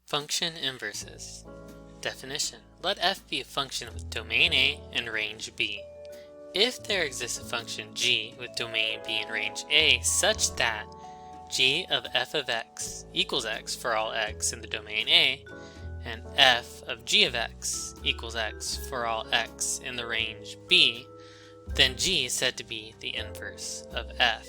Function inverses. Definition. Let f be a function with domain A and range B. If there exists a function g with domain B and range A such that g of f of x equals x for all x in the domain A, and f of g of x equals x for all x in the range B, then g is said to be the inverse of f.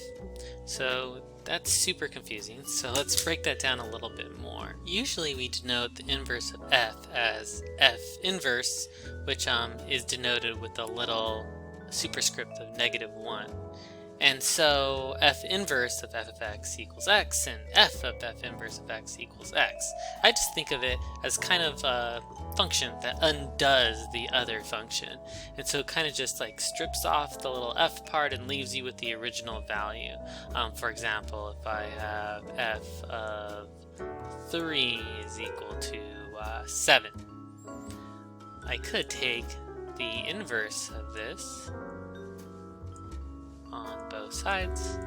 So that's super confusing, so let's break that down a little bit more. Usually we denote the inverse of f as f inverse, which is denoted with a little superscript of -1. And so f inverse of f of x equals x, and f of f inverse of x equals x. I just think of it as kind of a function that undoes the other function. And so it kind of just like strips off the little f part and leaves you with the original value. For example, if I have f of 3 is equal to 7, I could take the inverse of this on both sides.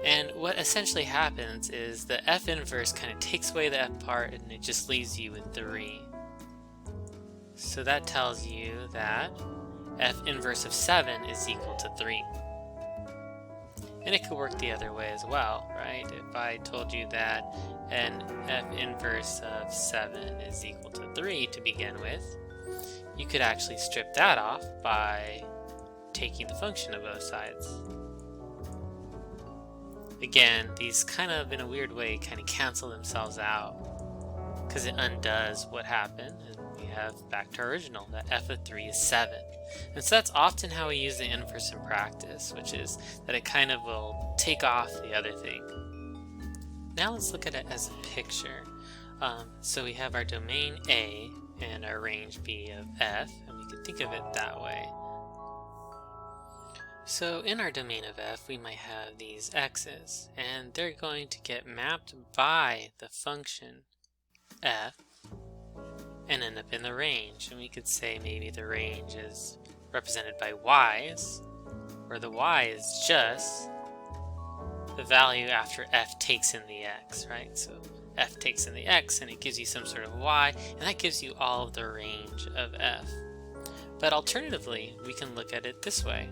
And what essentially happens is the f inverse kind of takes away the f part and it just leaves you with 3. So that tells you that f inverse of 7 is equal to 3. And it could work the other way as well, right? If I told you that an f inverse of 7 is equal to 3 to begin with, you could actually strip that off by taking the function of both sides. Again, these kind of, in a weird way, kind of cancel themselves out because it undoes what happened, and we have back to our original, that f of 3 is 7. And so that's often how we use the inverse in practice, which is that it kind of will take off the other thing. Now let's look at it as a picture. So we have our domain A and our range B of f, and we could think of it that way. So in our domain of f, we might have these x's, and they're going to get mapped by the function f and end up in the range. And we could say maybe the range is represented by y's, where the y is just the value after f takes in the x, right? So f takes in the x and it gives you some sort of y, and that gives you all of the range of f. But alternatively, we can look at it this way.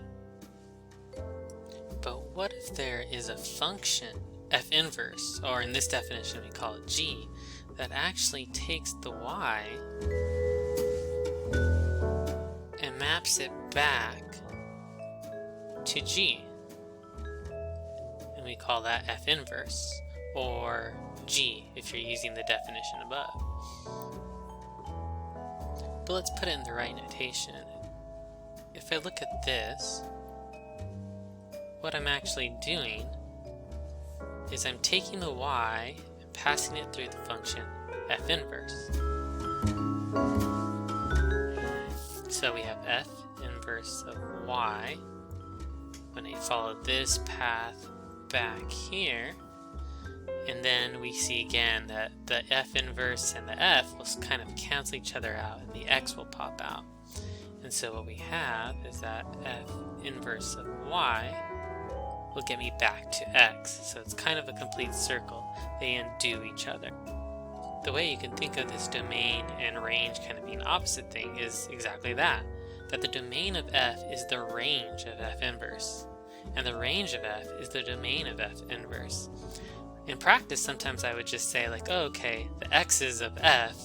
But what if there is a function, f inverse, or in this definition we call it g, that actually takes the y and maps it back to g? And we call that f inverse, or g if you're using the definition above. But let's put it in the right notation. If I look at this, what I'm actually doing is I'm taking the y and passing it through the function f inverse. So we have f inverse of y. When I follow this path back here, and then we see again that the f inverse and the f will kind of cancel each other out and the x will pop out. And so what we have is that f inverse of y will get me back to x. So it's kind of a complete circle. They undo each other. The way you can think of this domain and range kind of being opposite thing is exactly that the domain of f is the range of f inverse, and the range of f is the domain of f inverse. In practice, sometimes I would just say like, oh, okay, the x's of f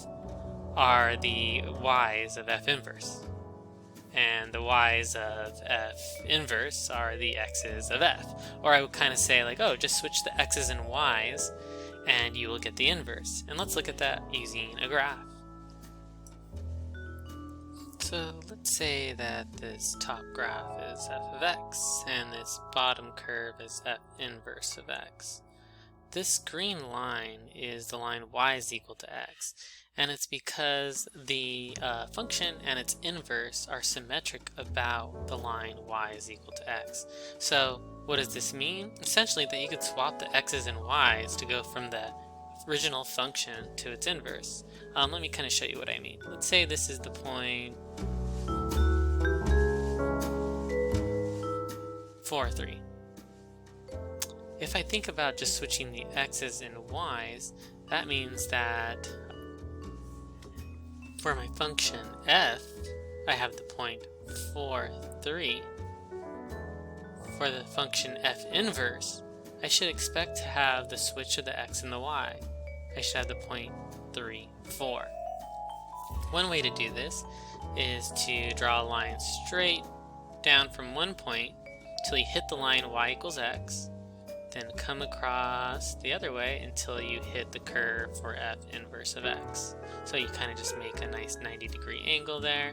are the y's of f inverse, and the y's of f inverse are the x's of f. Or I would kind of say like, oh, just switch the x's and y's and you will get the inverse. And let's look at that using a graph. So let's say that this top graph is f of x and this bottom curve is f inverse of x. This green line is the line y is equal to x, and it's because the function and its inverse are symmetric about the line y is equal to x. So what does this mean? Essentially that you could swap the x's and y's to go from the original function to its inverse. Let me kind of show you what I mean. Let's say this is the point 4, 3. If I think about just switching the x's and y's, that means that for my function f, I have the point 4, 3. For the function f inverse, I should expect to have the switch of the x and the y. I should have the point 3, 4. One way to do this is to draw a line straight down from one point till you hit the line y equals x, then come across the other way until you hit the curve for f inverse of x. So you kind of just make a nice 90-degree angle there,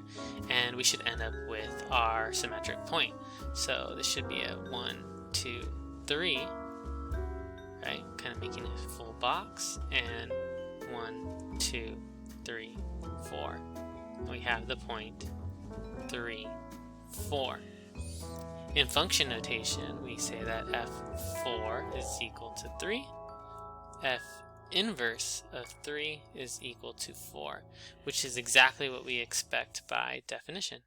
and we should end up with our symmetric point. So this should be a 1, 2, 3, right? Kind of making a full box, and 1, 2, 3, 4. We have the point 3, 4. In function notation, we say that f4 is equal to 3, f inverse of 3 is equal to 4, which is exactly what we expect by definition.